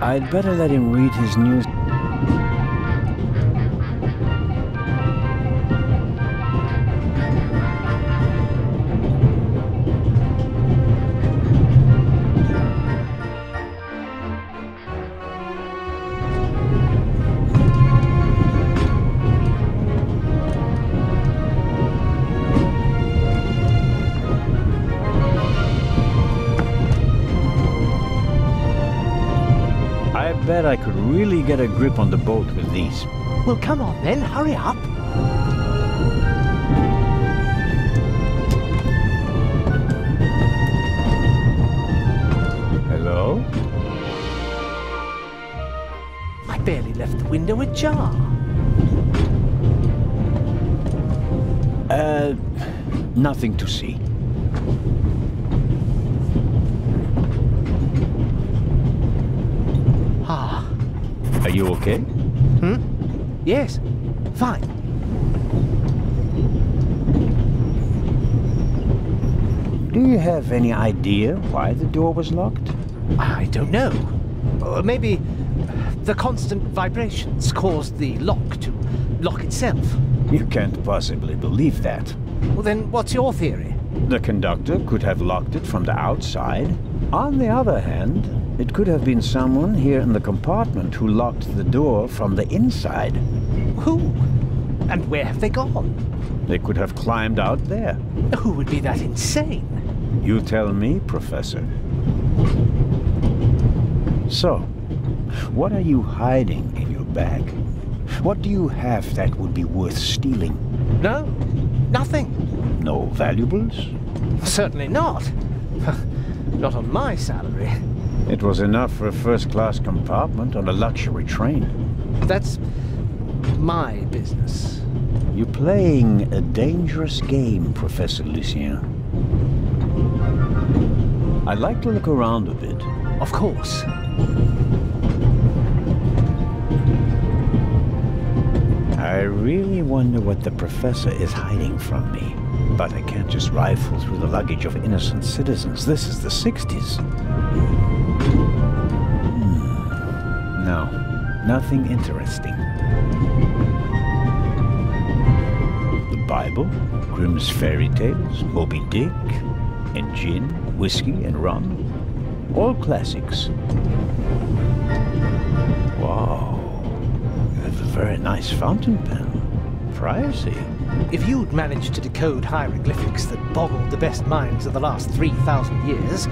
I'd better let him read his news. I bet I could really get a grip on the boat with these. Well, come on then, hurry up. Hello? I barely left the window ajar. Nothing to see. Ah. Are you okay? Yes, fine. Do you have any idea why the door was locked? I don't know. Maybe the constant vibrations caused the lock to lock itself. You can't possibly believe that. Well, then what's your theory? The conductor could have locked it from the outside. On the other hand, it could have been someone here in the compartment who locked the door from the inside. Who? And where have they gone? They could have climbed out there. Who would be that insane? You tell me, Professor. So, what are you hiding in your bag? What do you have that would be worth stealing? No, nothing. No valuables? Certainly not. Not on my salary. It was enough for a first-class compartment on a luxury train. That's my business. You're playing a dangerous game, Professor Lucien. I'd like to look around a bit. Of course. I really wonder what the professor is hiding from me. But I can't just rifle through the luggage of innocent citizens. This is the 60s. No, nothing interesting. The Bible, Grimm's fairy tales, Moby Dick, and gin, whiskey, and rum. All classics. Wow, you have a very nice fountain pen. Pricey. If you'd managed to decode hieroglyphics that boggled the best minds of the last 3,000 years,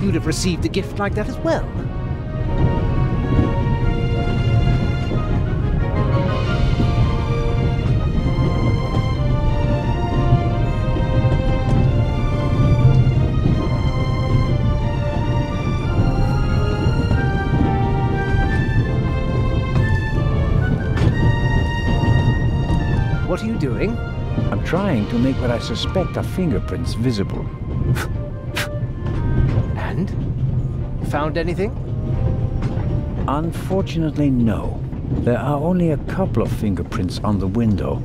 you'd have received a gift like that as well. What are you doing? I'm trying to make what I suspect are fingerprints visible. And? Found anything? Unfortunately, no. There are only a couple of fingerprints on the window.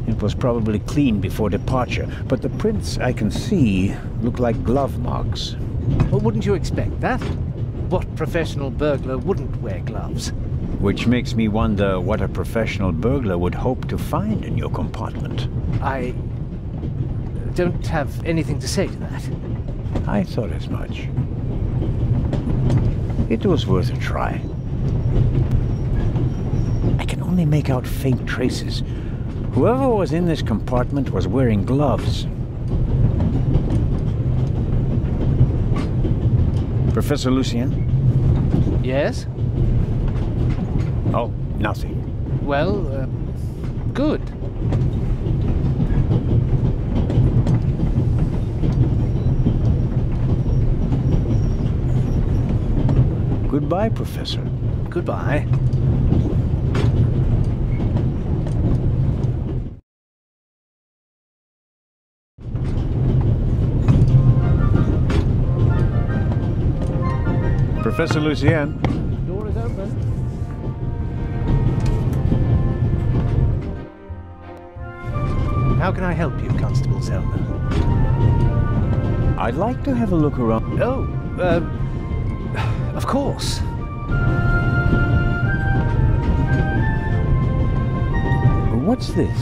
It was probably cleaned before departure, but the prints I can see look like glove marks. Well, wouldn't you expect that? What professional burglar wouldn't wear gloves? Which makes me wonder what a professional burglar would hope to find in your compartment. I don't have anything to say to that. I thought as much. It was worth a try. I can only make out faint traces. Whoever was in this compartment was wearing gloves. Professor Lucien? Yes? Oh, nothing. Well, good. Goodbye, Professor. Goodbye. Professor Lucien. Door is open. How can I help you, Constable Zellner? I'd like to have a look around. Oh, of course. What's this?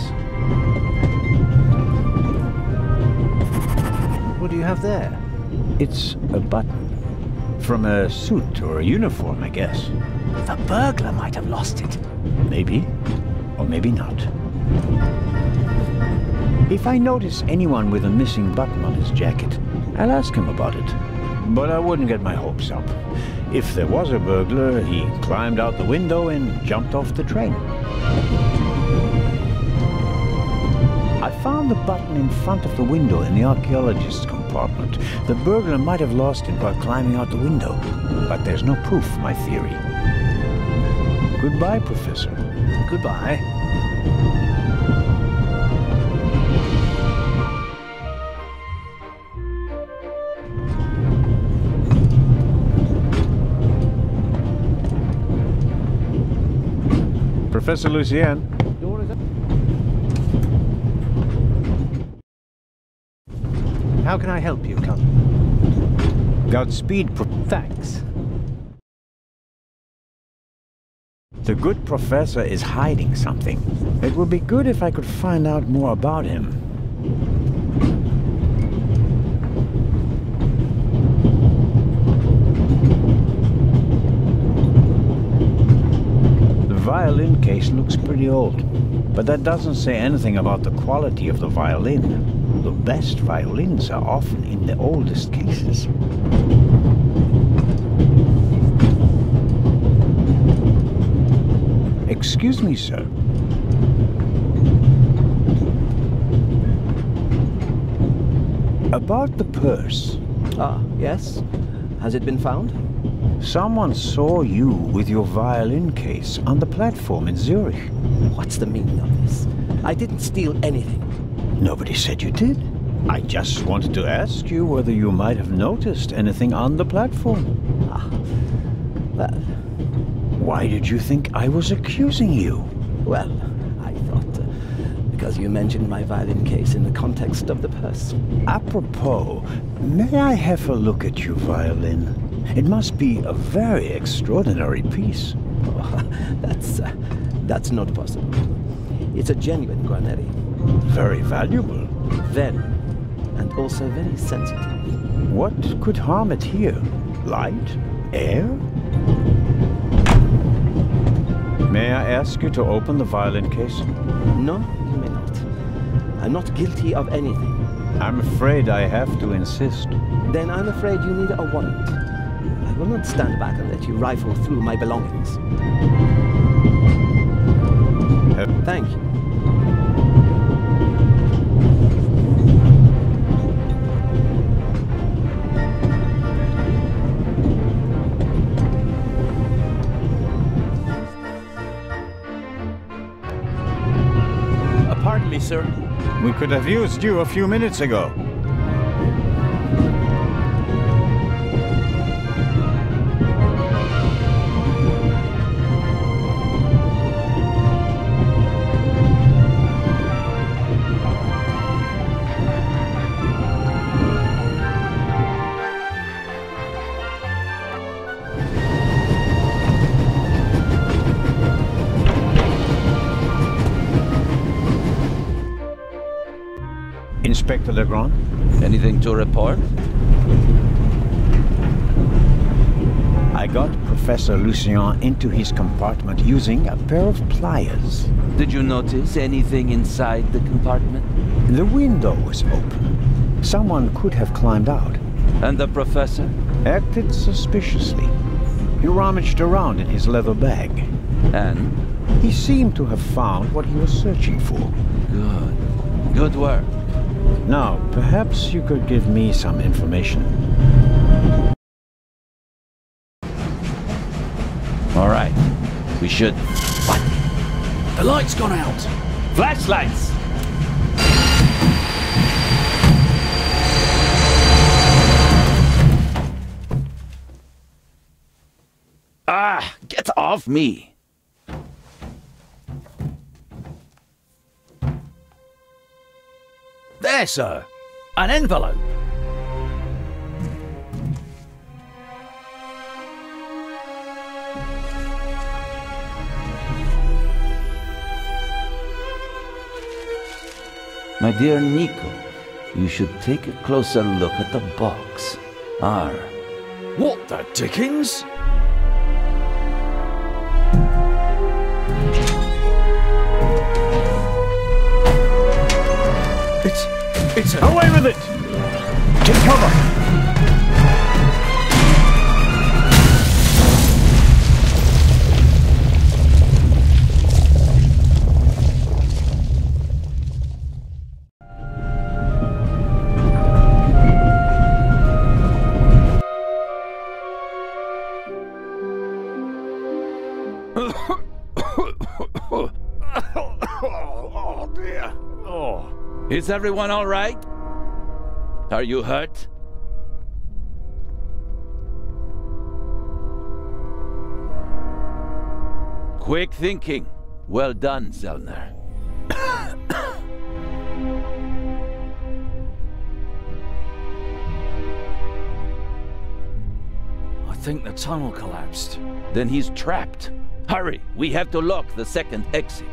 What do you have there? It's a button. From a suit or a uniform, I guess. The burglar might have lost it. Maybe. Or maybe not. If I notice anyone with a missing button on his jacket, I'll ask him about it. But I wouldn't get my hopes up. If there was a burglar, he climbed out the window and jumped off the train. I found the button in front of the window in the archaeologist's compartment. The burglar might have lost it while climbing out the window, but there's no proof for my theory. Goodbye, Professor. Goodbye. Professor Lucien. How can I help you, Count? Godspeed, Thanks. The good professor is hiding something. It would be good if I could find out more about him. The violin case looks pretty old, but that doesn't say anything about the quality of the violin. The best violins are often in the oldest cases. Excuse me, sir. About the purse. Ah, yes? Has it been found? Someone saw you with your violin case on the platform in Zurich. What's the meaning of this? I didn't steal anything. Nobody said you did. I just wanted to ask you whether you might have noticed anything on the platform. Ah, well, Why did you think I was accusing you? well, I thought, because you mentioned my violin case in the context of the purse. Apropos, may I have a look at your violin? It must be a very extraordinary piece. Oh, that's not possible. It's a genuine Guarneri. Very valuable. Very, and also very sensitive. What could harm it here? Light? Air? May I ask you to open the violin case? No, you may not. I'm not guilty of anything. I'm afraid I have to insist. Then I'm afraid you need a warrant. I will not stand back and let you rifle through my belongings. Thank you. Pardon me, sir. We could have used you a few minutes ago. Inspector Legrand? Anything to report? I got Professor Lucien into his compartment using a pair of pliers. Did you notice anything inside the compartment? The window was open. Someone could have climbed out. And the professor? Acted suspiciously. He rummaged around in his leather bag. And? He seemed to have found what he was searching for. Good. Good work. Now, perhaps you could give me some information. All right. We should... What? The light's gone out! Flashlights! Ah! Get off me! There, sir. An envelope. My dear Nico, you should take a closer look at the box. What the dickens? It's a... Away with it! Take cover! Oh dear. Oh. Is everyone all right? Are you hurt? Quick thinking. Well done, Zellner. I think the tunnel collapsed. Then he's trapped. Hurry, we have to lock the second exit.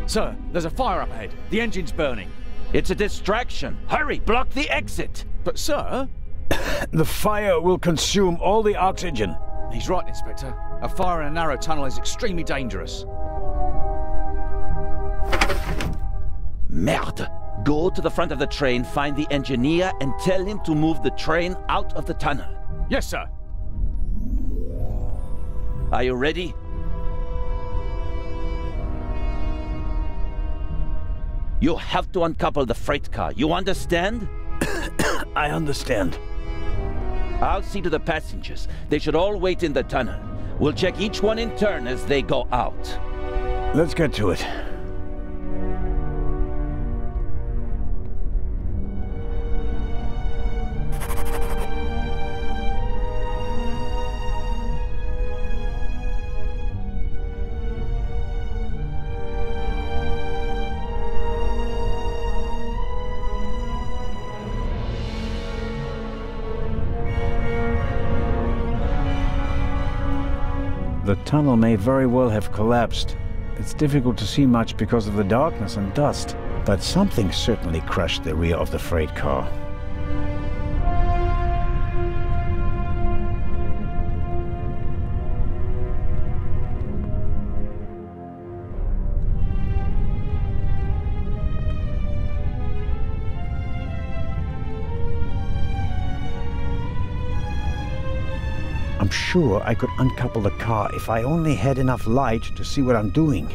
Sir, there's a fire up ahead. The engine's burning. It's a distraction. Hurry, block the exit. But sir... The fire will consume all the oxygen. He's right, Inspector. A fire in a narrow tunnel is extremely dangerous. Merde! Go to the front of the train, find the engineer, and tell him to move the train out of the tunnel. Yes, sir. Are you ready? You have to uncouple the freight car. You understand? I understand. I'll see to the passengers. They should all wait in the tunnel. We'll check each one in turn as they go out. Let's get to it. The tunnel may very well have collapsed. It's difficult to see much because of the darkness and dust, but something certainly crushed the rear of the freight car. I'm sure I could uncouple the car if I only had enough light to see what I'm doing.